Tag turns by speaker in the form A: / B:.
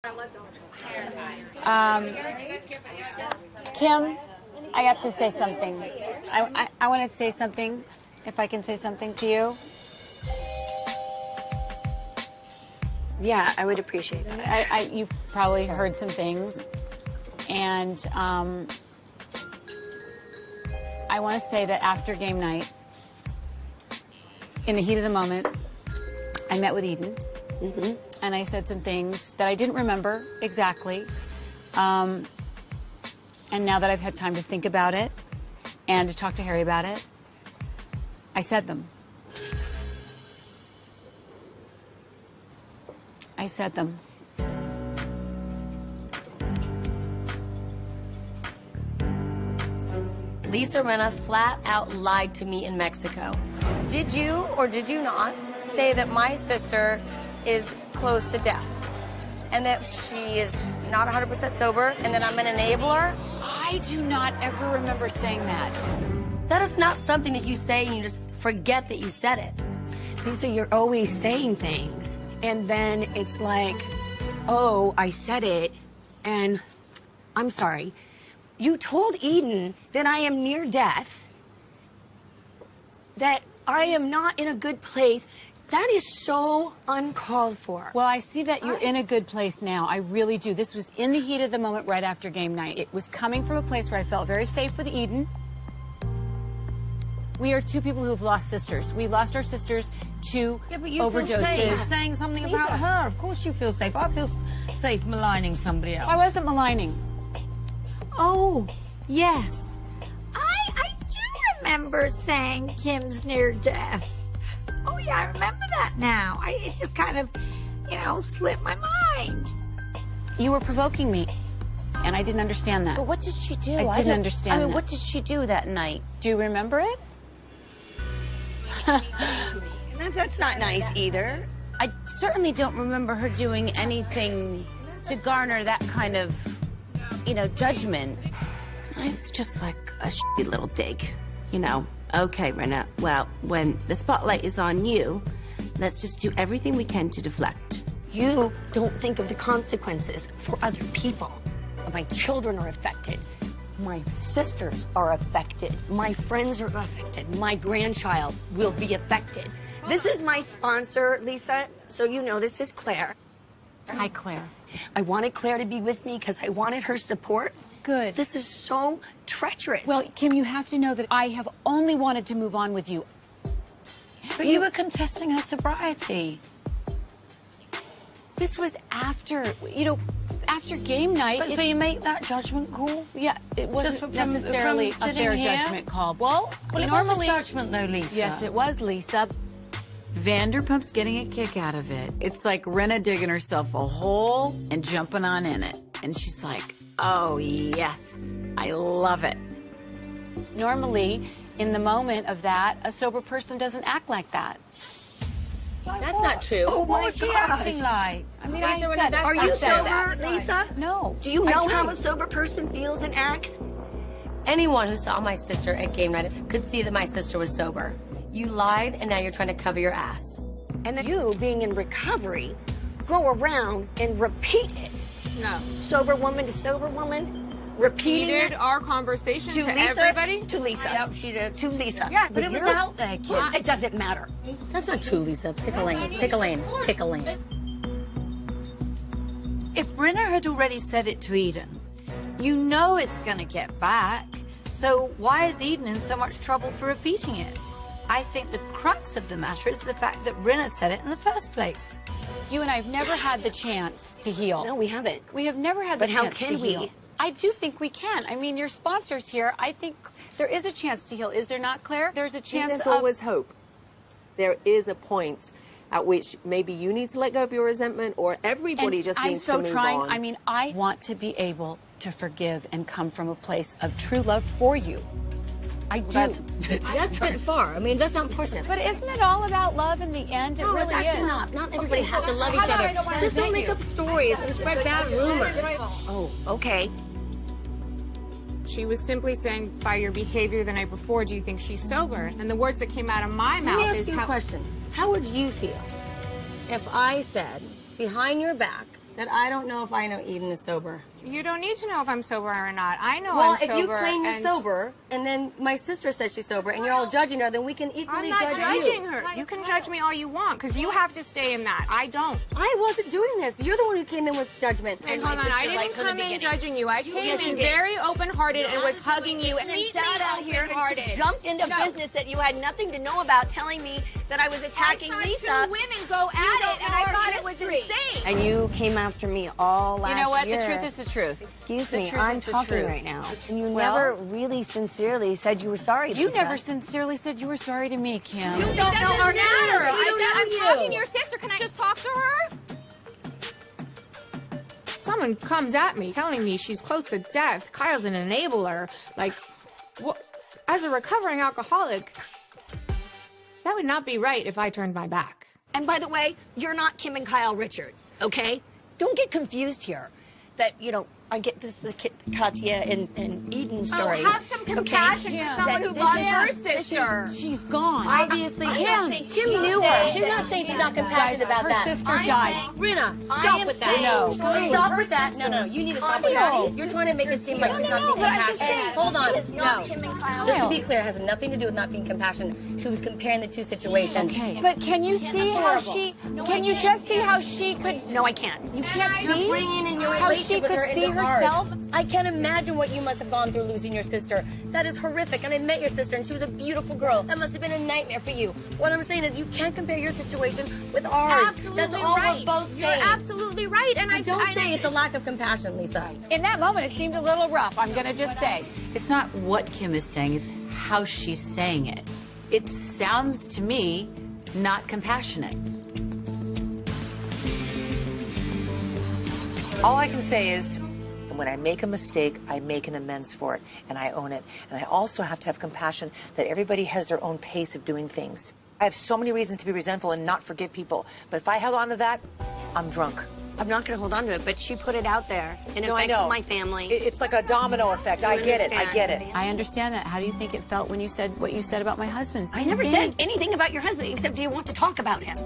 A: Kim, I have to say something. I want to say something, if I can say something to you.
B: Yeah, I would appreciate it.
A: You've probably heard some things, and I want to say that after game night, in the heat of the moment, I met with Eden, and I said some things that I didn't remember exactly, and now that I've had time to think about it and to talk to Harry about it, I said them. I said them.
C: Lisa Rinna flat out lied to me in Mexico. Did you or did you not say that my sister is close to death and that she is not 100% sober and that I'm an enabler?
A: I do not ever remember saying that.
C: That is not something that you say and you just forget that you said it.
B: Lisa, you're always saying things, and then it's like, oh, I said it, and I'm sorry. You told Eden that I am near death, that I am not in a good place. That is so uncalled for.
A: Well, I see that you're in a good place now. I really do. This was in the heat of the moment right after game night. It was coming from a place where I felt very safe with Eden. We are two people who have lost sisters. We lost our sisters to overdoses.
D: Feel safe saying something about her. Of course you feel safe. I feel safe maligning somebody else.
A: I wasn't maligning.
D: Oh, yes. I do remember saying Kim's near death. Oh, yeah, I remember that now. It just kind of, slipped my mind.
A: You were provoking me, and I didn't understand that.
E: But what did she do?
A: I didn't understand that.
E: What did she do that night?
A: Do you remember it?
B: That's not nice either.
E: I certainly don't remember her doing anything to garner that kind of, judgment. It's just like a shitty little dig, Okay, Rinna, well, when the spotlight is on you, let's just do everything we can to deflect.
B: You don't think of the consequences for other people. My children are affected. My sisters are affected. My friends are affected. My grandchild will be affected. This is my sponsor, Lisa, so you know this is Claire.
A: Hi, Claire.
B: I wanted Claire to be with me because I wanted her support.
A: Good.
B: This is so treacherous.
A: Well, Kim, you have to know that I have only wanted to move on with you.
D: But you were contesting her sobriety.
A: This was after, after game night.
D: But so you make that judgment call?
A: Yeah, it wasn't necessarily a fair judgment call. Well,
D: it
A: normally...
D: was a judgment, though, Lisa.
A: Yes, it was, Lisa.
F: Vanderpump's getting a kick out of it. It's like Rinna digging herself a hole and jumping on in it. And she's like, oh, yes, I love it.
A: Normally, in the moment of that, a sober person doesn't act like that.
C: That's not true.
D: Oh, what was she acting like?
A: I mean, I said,
B: are you sober, Lisa?
A: No.
B: Do you know how a sober person feels and acts?
C: Anyone who saw my sister at game night could see that my sister was sober. You lied, and now you're trying to cover your ass.
B: And then you, being in recovery, go around and repeat it.
G: No.
B: Sober woman to sober woman, repeating
G: Repeated
B: it
G: our conversation to
B: Lisa,
G: everybody?
B: To Lisa.
D: Yep, she did.
B: To Lisa.
D: Yeah, but it was out there, kid.
B: It doesn't matter.
C: That's not true, Lisa. Pick a lane. Pick a lane. Pick a lane.
D: If Rinna had already said it to Eden, you know it's going to get back. So why is Eden in so much trouble for repeating it? I think the crux of the matter is the fact that Rinna said it in the first place.
A: You and I have never had the chance to heal.
B: No, we haven't.
A: We have never had the
B: But how
A: chance
B: can
A: to
B: we?
A: heal. I do think we can. I mean, your sponsor's here. I think there is a chance to heal. Is there not, Claire? There's a chance
H: There's always hope. There is a point at which maybe you need to let go of your resentment, or everybody just needs to move on.
A: I'm so trying. I mean, I want to be able to forgive and come from a place of true love for you. I do.
B: That's a bit far. I mean, that's not important.
A: But isn't it all about love in the end?
B: No, it's actually not. Not everybody has to love each other. Just don't make up stories and spread bad rumors. Oh, okay.
G: She was simply saying, by your behavior the night before, do you think she's sober? And the words that came out of my mouth
B: Let me ask
G: is
B: you a question. How would you feel if I said, behind your back,
C: that I don't know if I know Eden is sober.
G: You don't need to know if I'm sober or not. I know
C: Well,
G: I'm sober.
C: if you claim you're
G: and
C: sober, and then my sister says she's sober, and you're all judging her, then we can equally
G: I'm not
C: judge
G: judging
C: you.
G: her. You can judge me all you want, because you have to stay in that. I don't.
C: I wasn't doing this. You're the one who came in with judgment.
G: And hold on, I didn't come in judging you. I came in very open-hearted and was hugging you.
B: And sat out here and jumped into business that you had nothing to know about, telling me that I was attacking Lisa.
G: I saw two women go at it, and I thought it was insane.
B: And you came after me all last year.
A: You know what? The truth is the truth.
B: Excuse
A: The
B: me,
A: truth
B: I'm
A: is the
B: talking
A: truth.
B: right now. And you
A: Well-
B: never really sincerely said you were sorry,
A: You
B: Lisa.
A: never sincerely said you were sorry to me, Kim.
G: It doesn't matter. I'm talking to your sister. Can I just talk to her? Someone comes at me telling me she's close to death. Kyle's an enabler. Like, what? As a recovering alcoholic, that would not be right if I turned my back.
B: And by the way, you're not Kim and Kyle Richards, okay? Don't get confused here. That, you know, I get this the Katya and Eden story.
G: Oh, have some compassion for someone who lost her sister.
A: She's gone.
C: Obviously, Kim knew her. She's not saying she's not compassionate about
A: Her
C: that.
A: sister died.
C: Rinna, stop with that.
A: No.
C: Stop with that. No, you need to stop with that. You're trying to make it seem like she's not being compassionate. Hold on. No. Just to be clear, it has nothing to do with not being compassionate. She was comparing the two situations.
A: Okay.
I: But can you see how she? Can you just see how she could?
B: No, I can't.
I: You can't see
C: Bringing in your
I: how she
C: relationship with her
I: could see
C: into ours.
I: herself.
C: I can't imagine what you must have gone through losing your sister. That is horrific. And I met your sister, and she was a beautiful girl. That must have been a nightmare for you. What I'm saying is you can't compare your situation with ours.
G: Absolutely
C: That's all
G: right.
C: we're both saying.
G: You're absolutely right. And I
C: Don't say it's a lack of compassion, Lisa.
A: In that moment, it seemed a little rough. I'm going to just say. It's not what Kim is saying, it's how she's saying it. It sounds to me not compassionate.
J: All I can say is, when I make a mistake, I make an amends for it, and I own it. And I also have to have compassion that everybody has their own pace of doing things. I have so many reasons to be resentful and not forgive people, but if I held on to that, I'm drunk.
B: I'm not going to hold on to it, but she put it out there, and it
J: No, I
B: affects
J: know.
B: my family.
J: It's like a domino effect. I get it. I get it.
A: I understand that. How do you think it felt when you said what you said about my husband?
B: I never said anything about your husband, except do you want to talk about him?